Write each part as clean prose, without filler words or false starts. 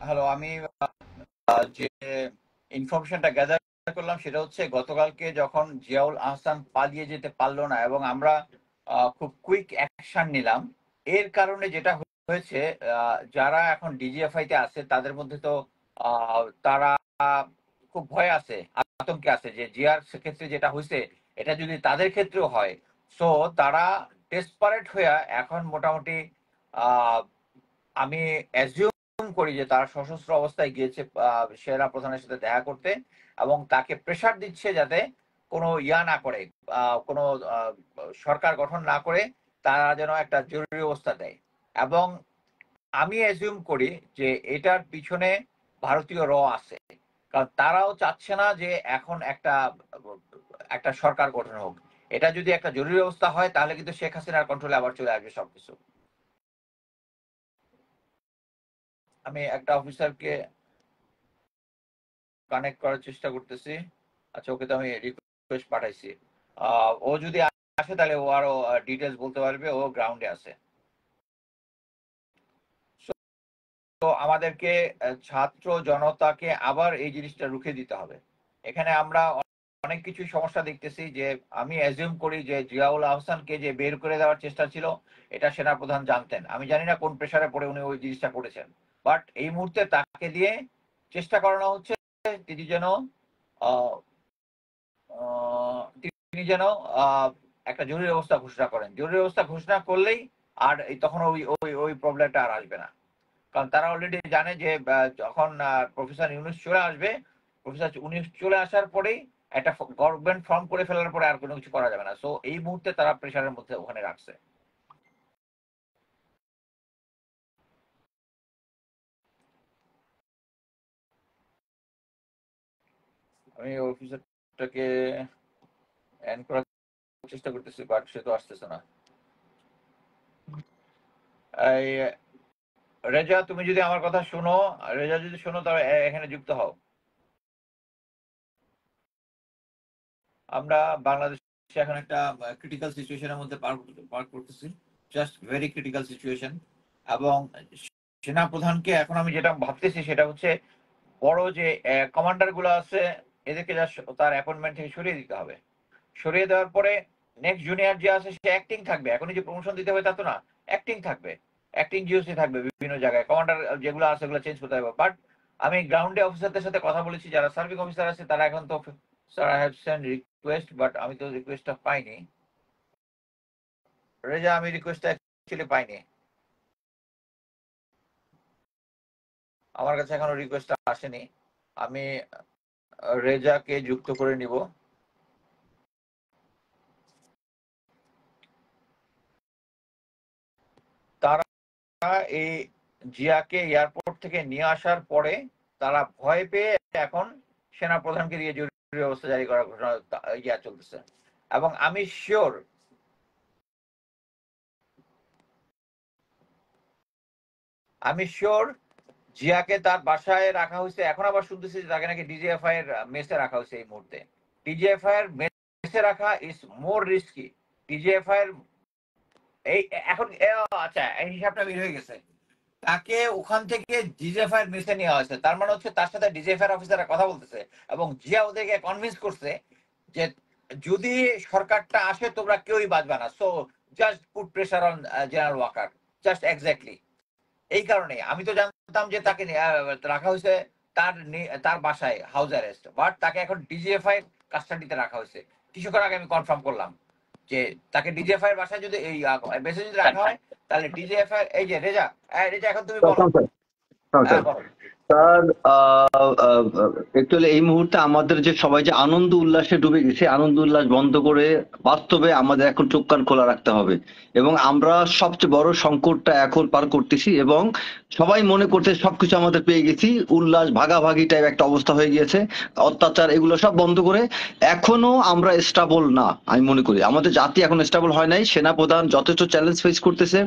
Hello, আমি যে ইনফরমেশনটা গ্যাদার করলাম সেটা হচ্ছে গতকালকে যখন জিয়াউল আহসান পালিয়ে যেতে পারলো না এবং আমরা খুব কুইক অ্যাকশন নিলাম, এর কারণে যেটা হয়েছে, যারা এখন ডিজিএফআই তে আছে তাদের মধ্যে তো তারা খুব ভয় আছে, আতঙ্কে আছে যে জিয়ার ক্ষেত্রে যেটা হয়েছে এটা যদি তাদের ক্ষেত্রেও হয়। সো তারা ডেসপারেট হয়ে এখন মোটামুটি আহ, আমি অ্যাজিউম করি যে তারা সশস্ত্র অবস্থায় গিয়েছে সেনা প্রধানের সাথে দেখা করতে এবং তাকে প্রেসার দিচ্ছে যাতে কোনো ইয়া না করে, কোনো আহ, সরকার গঠন না করে তারা যেন একটা জরুরি অবস্থা দেয়। এবং আমি অ্যাজিউম করি যে এটার পিছনে ভারতীয় আছে, কারণ তারাও চাচ্ছে না যে এখন একটা একটা সরকার গঠন হোক। এটা যদি একটা জরুরি অবস্থা হয় তাহলে কিন্তু শেখ হাসিনার কন্ট্রোলে আবার চলে আসবে সবকিছু। আমি একটা অফিসারকে কানেক্ট করার চেষ্টা করতেছি। আচ্ছা, ওকে তো আমি রিকোয়েস্ট পাঠাইছি। ও যদি আসে তাহলে ও আরো ডিটেলস বলতে পারবে, ও গ্রাউন্ডে আছে। তো আমাদেরকে ছাত্র জনতাকে আবার এই জিনিসটা রুখে দিতে হবে। এখানে আমরা অনেক কিছু সমস্যা দেখতেছি যে আমি অ্যাজিউম করি যে জিয়াউল আহসানকে যে বের করে দেওয়ার চেষ্টা ছিল এটা সেনাপ্রধান জানতেন। আমি জানি না কোন প্রেসারে পড়ে উনি ওই জিনিসটা করেছেন, বাট এই মুহূর্তে তাকে দিয়ে চেষ্টা করানো হচ্ছে তিনি যেন আহ, তিনি যেন একটা জরুরি অবস্থা ঘোষণা করেন। জরুরি অবস্থা ঘোষণা করলেই আর তখন ওই ওই ওই প্রবলেমটা আর আসবে না, কারণ তারা অলরেডি জানে যে যখন প্রফেসর ইউনূস চলে আসবে, প্রফেসর ইউনূস চলে আসার পরেই একটা গভর্নমেন্ট ফর্ম করে ফেলার পরে আর কোনো কিছু করা যাবে না। সো এই মুহূর্তে তারা প্রেশারের মধ্যে ওখানে রাখছে। আমি অফিসারটাকে এন্ড করার চেষ্টা করতেছি, বাট সে তো আসতেছে না। এই রেজা, তুমি যদি আমার কথা শুনো, রেজা যদি শুনো তাহলে এখানে যুক্ত হও। আমরা বাংলাদেশে এখন একটা ক্রিটিক্যাল সিচুয়েশনের মধ্যে পার করতেছি, জাস্ট ভেরি ক্রিটিক্যাল সিচুয়েশন। এবং সেনা প্রধানকে এখন আমি যেটা ভাবতেছি সেটা হচ্ছে বড় যে কমান্ডার গুলো আছে এদেরকে জাস্ট তার অ্যাপয়েন্টমেন্ট থেকে সরিয়ে দিতে হবে। সরিয়ে দেওয়ার পরে নেক্সট জুনিয়র যে আছে সে অ্যাক্টিং থাকবে, এখনই যে প্রমোশন দিতে হবে তা তো না, অ্যাক্টিং থাকবে, অ্যাক্টিং জিওসি থাকবে বিভিন্ন জায়গায়, কমান্ডার যেগুলো আছে সেগুলো চেঞ্জ করতে হবে। বাট আমি গ্রাউন্ডে অফিসারদের সাথে কথা বলেছি, যারা সার্ভিং অফিসার আছে তারা এখন তো sir I have send request, but আমি তো রিকোয়েস্টটা পাইনি। রেজা, আমি রিকোয়েস্টটা অ্যাকচুয়ালি পাইনি, আমার কাছে এখনো রিকোয়েস্টটা আসেনি। আমি রেজাকে যুক্ত করে নিব। তারা এই জিয়াকে এয়ারপোর্ট থেকে নিয়ে আসার পরে তারা ভয় পেয়ে এখন সেনা প্রধানকে দিয়ে জরুরি অবস্থা জারি করার ঘোষণা ইয়া চলতেছে। এবং আমি শিওর জিয়াকে তার বাসায় রাখা হয়েছে। এখন আবার শুনতেছি যে তাকে নাকি ডিজিএফআই এর মেসে রাখা হয়েছে এই মুহূর্তে। ডিজিএফআই এর মেসে রাখা ইজ মোর রিস্কি। ডিজিএফআই এর এই এখন আচ্ছা, এই হিসাবটা বের হয়ে গেছে। তাকে ওখান থেকে ডিজিএফআই এর মেসে নেওয়া হয়েছে, তার মানে হচ্ছে তার সাথে ডিজিএফআই অফিসাররা কথা বলতেছে এবং জিয়া ওদেরকে কনভিন্স করছে যে যদি সরকারটা আসে তোমরা কেউই বাঁচবে না। So just put pressure on general Waker, just exactly. এই কারণে আমি তো জানতাম যে তাকে রাখা হয়েছে তার তার বাসায় হাউস অ্যারেস্ট, বাট তাকে এখন ডিজিএফআই কাস্টাডিতে রাখা হয়েছে। কিছুক্ষণ আগে আমি কনফার্ম করলাম যে তাকে ডিজিএফআই এর বাসায় যদি এই মেসেজ যদি রাখা হয় তাহলে ডিজিএফআই এই যে রেজা, রেজা এখন তুমি বলো। হ্যাঁ বলো। স্যার, অ্যাকচুয়ালি এই মুহূর্তে আমাদের যে সবাই যে আনন্দ উল্লাসে ডুবে গেছে, আনন্দ উল্লাস বন্ধ করে বাস্তবে আমাদের এখন চোখ কান খোলা রাখতে হবে। এবং আমরা সবচেয়ে বড় সংকটটা এখন পার করতেছি এবং সবাই মনে করছে সবকিছু আমাদের পেয়ে গেছি, উল্লাস ভাগাভাগি টাইপ একটা অবস্থা হয়ে গিয়েছে। অত্যাচার এগুলো সব বন্ধ করে এখনো আমরা স্টেবল না। আমি মনে করি আমাদের জাতি এখন স্টেবল হয় নাই। সেনাপ্রধান যথেষ্ট চ্যালেঞ্জ ফেস করতেছে,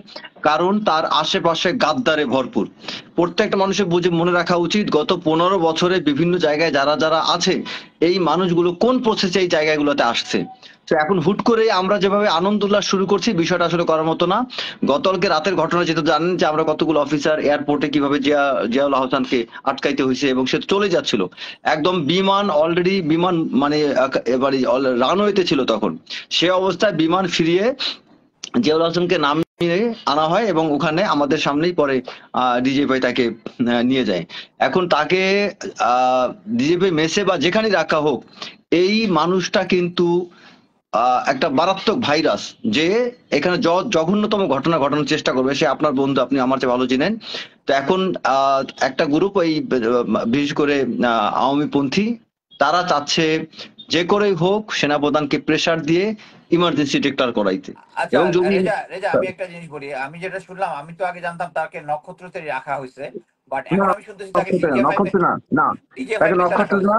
কারণ তার আশেপাশে গাদ্দারে ভরপুর। প্রত্যেকটা মানুষের বুঝে মনে রাখা রাখা উচিত গত 15 বছরে বিভিন্ন জায়গায় যারা যারা আছে এই মানুষগুলো কোন প্রসেসে এই জায়গাগুলোতে আসছে। তো এখন হুট করে আমরা যেভাবে আনন্দ উল্লাস শুরু করছি বিষয়টা আসলে করার মতো না। গতকালকে রাতের ঘটনা যেহেতু জানেন যে আমরা কতগুলো অফিসার এয়ারপোর্টে কিভাবে জিয়াউল আহসানকে আটকাইতে হয়েছে এবং সে চলে যাচ্ছিল, একদম বিমান অলরেডি বিমান মানে এবারে রানওয়েতে ছিল তখন, সে অবস্থায় বিমান ফিরিয়ে জিয়াউল হাসানকে নামিয়ে আনা হয় এবং ওখানে আমাদের সামনেই পরে ডিজিএফআই তাকে নিয়ে যায়। এখন তাকে ডিজিএফআই মেসে বা যেখানেই রাখা হোক, এই মানুষটা কিন্তু একটা মারাত্মক ভাইরাস যে এখানে জঘন্যতম ঘটনা ঘটানোর চেষ্টা করবে। সে আপনার বন্ধু, আপনি আমার চেয়ে ভালো চিনেন। তো এখন একটা গ্রুপ এই বিশেষ করে আওয়ামীপন্থী তারা চাচ্ছে যে করেই হোক সেনাপ্রধানকে প্রেসার দিয়ে ইমার্জেন্সি ডিক্লেয়ার করাইতে। আচ্ছা এবং যদি রেজা রেজা আমি একটা জিনিস বলি, আমি যেটা শুনলাম, আমি তো আগে জানতাম তাকে নক্ষত্রতে রাখা হয়েছে, বাট এখন না, আমি শুনতেছি তাকে নক্ষত্র না, নক্ষত্র না, না, ডিজিএফআই তাকে মেসে নক্ষত্র রাখা হয়েছে। না,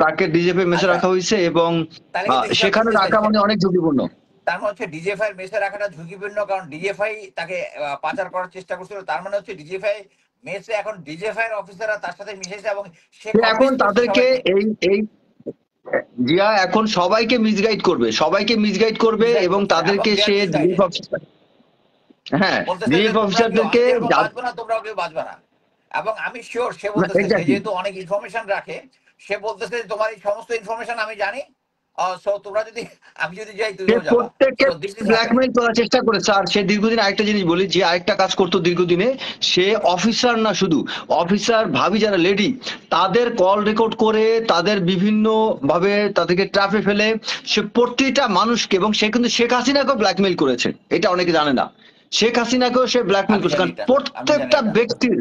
তাকে ডিজিএফআই মেসে আচ্ছা, রাখা হয়েছে এবং তাহলে কিন্তু হিসাব সেখানে মিলতেছে। রাখা মানে অনেক ঝুঁকিপূর্ণ। তার মানে হচ্ছে ডিজিএফআই মেসে রাখাটা ঝুঁকিপূর্ণ, কারণ ডিজিএফআই তাকে পাচার করার চেষ্টা করছিল। তার মানে হচ্ছে ডিজিএফআই মেসে এখন ডিজিএফআই এর অফিসাররা তার সাথে মিশেছে এবং সে এখন কনভিন্স করছে তাদেরকে সবাইকে। এই এই জিয়া এখন সবাইকে মিসগাইড করবে, সবাইকে মিসগাইড করবে মিসগাইড এবং করছে এবং তাদেরকে দে আর সে ডিএফ মিসগাইডেড। অফিসার, হ্যাঁ, বলতেছে যে ডিএফ তোমরা কেউ আমি অফিসারদেরকে যেরকম বাঁচবো না তোমরাও কেউ বাঁচবে না। এবং আমি শিওর সে বলতেছে, সে এক্স্যাক্টলি যেহেতু অনেক ইনফরমেশন রাখে, সে বলতেছে যে তোমার এই সমস্ত ইনফরমেশন আমি জানি, সো তোমরা যদি, আমি যদি যাই সে তুমিও যাবা। প্রত্যেককে so this is happening. Blackmail করার চেষ্টা করেছে। আর সে দীর্ঘদিন আরেকটা জিনিস বলি, যে আরেকটা কাজ করতো দীর্ঘদিনে, সে অফিসার না, শুধু অফিসার ভাবি যারা লেডি তাদের কল রেকর্ড করে তাদের বিভিন্ন ভাবে তাদেরকে ট্র্যাপে ফেলে সে প্রতিটা মানুষকে, এবং সে কিন্তু শেখ হাসিনাকেও ব্ল্যাকমেইল করেছে, এটা অনেকে জানে না। শেখ হাসিনাকেও সে ব্ল্যাকমেইল আমি করেছে, জানি কারণ এটা, আমি জানি প্রত্যেকটা এটা। ব্যক্তির,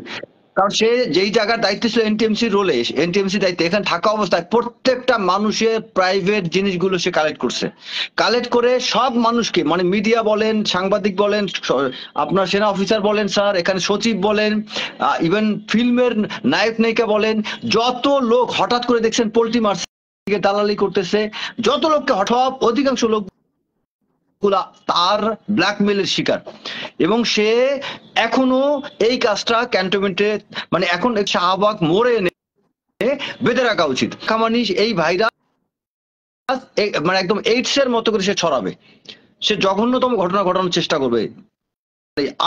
কারণ সে যেই জায়গার দায়িত্ব ছিল এনটিএমসি রোলে, এনটিএমসি দায়িত্বে এখানে থাকা অবস্থায় প্রত্যেকটা মানুষের প্রাইভেট জিনিসগুলো সে কালেক্ট করছে। কালেক্ট করে সব মানুষকে, মানে মিডিয়া বলেন, সাংবাদিক বলেন, আপনার সেনা অফিসার বলেন, স্যার এখানে সচিব বলেন, ইভেন ফিল্মের নায়ক নায়িকা বলেন, যত লোক হঠাৎ করে দেখছেন পোল্ট্রি মার্চ দালালি করতেছে, যত লোককে হঠাৎ, অধিকাংশ লোক তার ব্ল্যাকমেইলের শিকার। এবং সে এখনো এই কাজটা ক্যান্টনমেন্টে, মানে এখন শাহবাগ মোড়ে এনে বেঁধে রাখা উচিত। কামানিস এই ভাইরাস মানে একদম এইডস এর মতো করে সে ছড়াবে, সে জঘন্যতম ঘটনা ঘটানোর চেষ্টা করবে।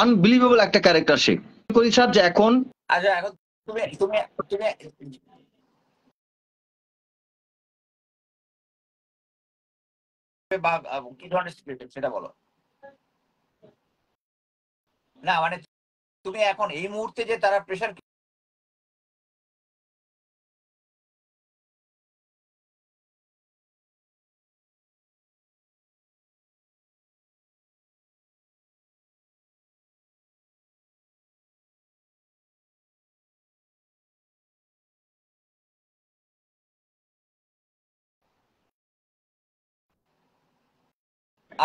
আনবিলিভেবল একটা ক্যারেক্টার সে। করি স্যার যে এখন আচ্ছা এখন তুমি তুমি তুমি কি ধরনের স্পিরিট সেটা বলো না, মানে তুমি এখন এই মুহূর্তে যে তারা প্রেশার,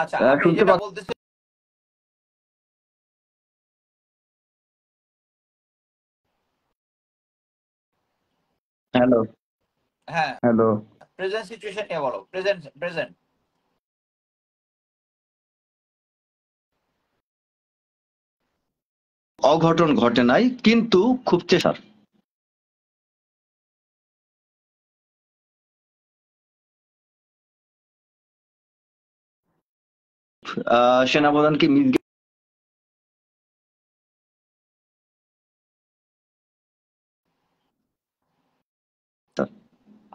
আচ্ছা আমি শুনতে যেটা বলতেছি, হ্যালো, হ্যাঁ হ্যালো, প্রেজেন্ট সিচুয়েশন নিয়ে বলো, প্রেজেন্ট প্রেজেন্ট। অঘটন ঘটে নাই কিন্তু খুব চেষ্টা। সেনাপ্রধানকে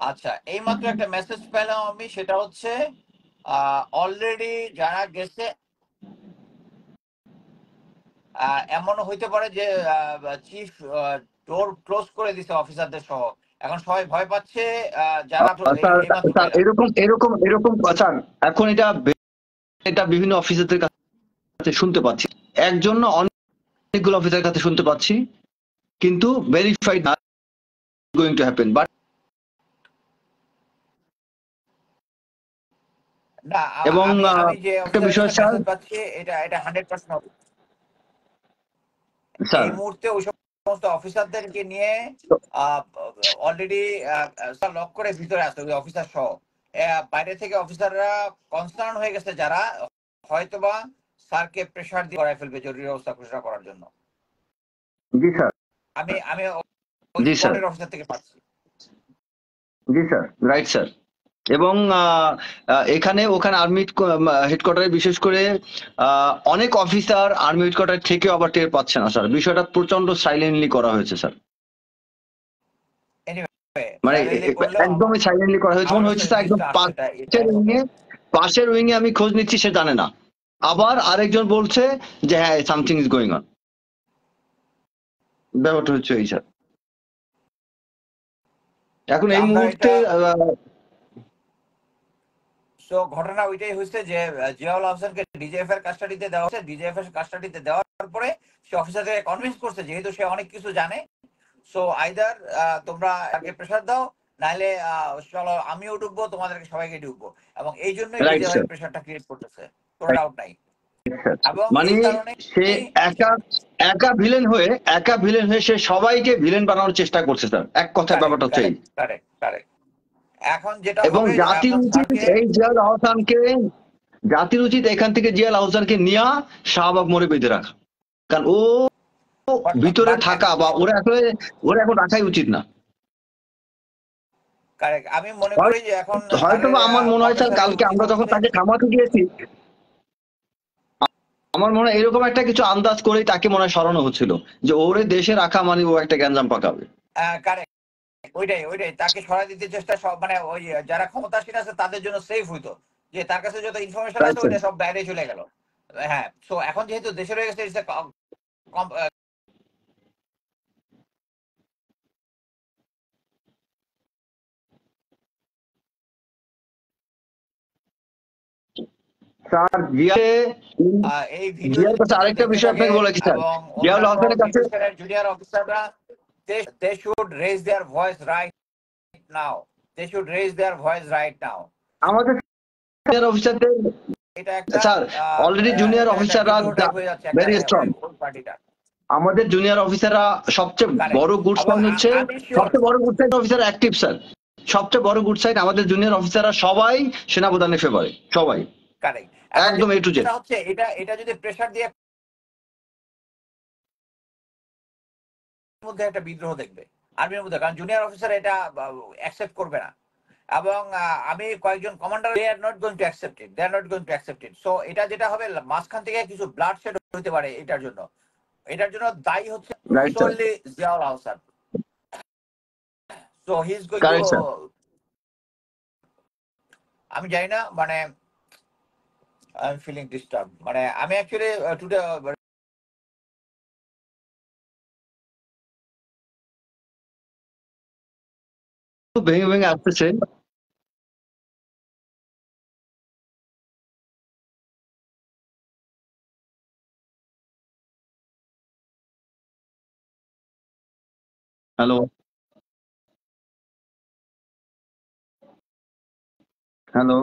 আচ্ছা এইমাত্র একটা মেসেজ পেলাম আমি, সেটা হচ্ছে অলরেডি যারা গেছে, এমনও হইতে পারে যে চিফ ডোর ক্লোজ করে দিছে অফিসারদের সহ, এখন সবাই ভয় পাচ্ছে। যারা স্যার, এইমাত্র স্যার পাইলাম। এরকম এরকম এরকম স্যার, এখন এটা এটা বিভিন্ন অফিসারদের কাছে শুনতে পাচ্ছি, একজন না অনেকগুলো অফিসারের কাছে শুনতে পাচ্ছি, কিন্তু ভেরিফাইড না গোয়িং টু হ্যাপেন। বাট না এবং আমি আমি যে একটা অফিসারের বিষয় কাছে স্যার, মেসেজ পাচ্ছি, এটা এটা 100% স্যার এই মুহূর্তে ওই সমস্ত অফিসারদেরকে নিয়ে অলরেডি লক করে ভিতরে আছে ওই অফিসার সহ। বাইরে থেকে অফিসাররা কনসার্ন হয়ে গেছে, যারা হয়তোবা স্যারকে প্রেশার দিয়ে করায় ফেলবে জরুরি অবস্থা ঘোষণা করার জন্য। জি স্যার, আমি আমি ওই জি স্যার, স্পটের অফিসার থেকে পাচ্ছি। জি স্যার, রাইট স্যার। এবং এখানে ওখানে আর্মি হেডকোয়ার্টারে বিশেষ করে অনেক অফিসার আর্মি হেডকোয়ার্টার থেকেও আবার টের পাচ্ছে না স্যার, বিষয়টা প্রচন্ড সাইলেন্টলি করা হয়েছে স্যার। এনিওয়ে মানে সাইলেন্টলি করলেও একদমই সাইলেন্টলি করা হয়েছে, আমার মনে কাছে হচ্ছে স্যার একদম জিনিসটা আসছে পাশের এটাই উইং হবে। এ, পাশের উইং এ আমি খোঁজ নিচ্ছি, সে জানে না। আবার আরেকজন বলছে যে হ্যাঁ সামথিং ইজ গোয়িং অন। ব্যাপারটা হচ্ছে এই স্যার। এখন এই আমরা মুহূর্তে এটা সো ঘটনা ওইটাই হয়েছে যে জিয়াউল আহসানকে ডিজিএফ এর কাস্টাডিতে দেওয়া হচ্ছে। ডিজিএফ এর কাস্টাডিতে দেওয়ার পরে সে অফিসারকে কনভিন্স করছে, যেহেতু সে অনেক কিছু জানে, সো আইদার তোমরা তাকে প্রেশার দাও, নাহলে চলো আমিও ঢুকবো, তোমাদেরকে সবাইকে ঢুকবো। এবং এই জন্যই রাইট ডিজিএফ স্যার, প্রেশারটা ক্রিয়েট করতেছে, কোনো ডাউট নাই। এবং মানে এই কারণে সে একা একা ভিলেন হয়ে, একা ভিলেন হয়ে সে সবাইকে ভিলেন বানানোর চেষ্টা করছে স্যার, এক কথায় কারেক্ট ব্যাপারটা হচ্ছে এই। Correct correct correct. এখন যেটা এবং হবে জাতির এখন উচিত স্যারকে এই জিয়াউল আহসানকে, জাতির উচিত এখান থেকে জিয়াউল আহসানকে নিয়ে শাহবাগ মোড়ে বেঁধে রাখা, কারণ ও ভিতরে বাট থাকা বা ওরা আসলে, ওরা এখন রাখাই উচিত না। কারেক্ট, আমি মনে করি যে এখন হয়তো স্যারের বা আমার মনে হয় স্যার, প্রফেসরের কালকে উচিত আমরা যখন হচ্ছে তাকে থামাতে গিয়েছি, আমার মনে হয় এরকম একটা কিছু আন্দাজ করেই তাকে মনে হয় সরানো হচ্ছিল, যে ওরে দেশে রাখা মানে ও একটা গ্যাঞ্জাম পাকাবে। কারেক্ট, ওইটাই ওইটাই তাকে সরাই দিতে চেষ্টা, সব মানে ওই যারা ক্ষমতাসীন আছে তাদের জন্য সেফ হইতো, যে তার কাছে যত ইনফরমেশন রাইট আছে স্যার। ওইটা সব বাইরে চলে গেল। হ্যাঁ, সো এখন যেহেতু দেশে রয়ে গেছে, স্যার এই ভিডিও জিয়ার যদি কাছে কেউ আরেকটা দেখে বিষয় থাকে আপনাকে বলেছি স্যার, এবং জিয়াউল অন্যান্য হাসানের কাছে ডিভিশনের জুনিয়র অফিসাররা, they should raise their voice right now, they should raise their voice right now. আমাদের সিনিয়র অফিসারদের, এটা একটা স্যার অলরেডি জুনিয়র এটা একটা অফিসাররা বিদ্রোহ টাইপ হয়ে যাচ্ছে একটা ভেরি স্ট্রং। ওই পার্টিটা। আমাদের জুনিয়র অফিসাররা সবচেয়ে কারেক্ট, বড় গুড এবং সাইন হচ্ছে, আমি শিওর সবচেয়ে বড় good sign officer active sir. সবচেয়ে বড় গুড সাইন আমাদের জুনিয়র অফিসাররা সবাই সেনাপ্রধানের ফেভারে, সবাই কারেক্ট। এখন একদম এ টু জেড। যেটা হচ্ছে এটা এটা যদি প্রেসার দিয়ে মধ্যে একটা বিদ্রোহ দেখবে আর্মির মধ্যে, কারণ জুনিয়র অফিসার এটা অ্যাকসেপ্ট করবে না। এবং আমি কয়েকজন commander, they are not going to accept it, they are not going to accept it. So এটা যেটা হবে, মাঝখান থেকে কিছু ব্লাড শেড হতে পারে এটার জন্য। এটার জন্য দায়ী হচ্ছে রাইট স্যার, সোনলি Ziaul Ahsan. So he is going to, correct sir. আমি জানি না, মানে আই এম ফিলিং ডিস্টার্ব, মানে আমি অ্যাকচুয়ালি টুডে ভেঙে ভেঙে আসতেছে। Hello, hello.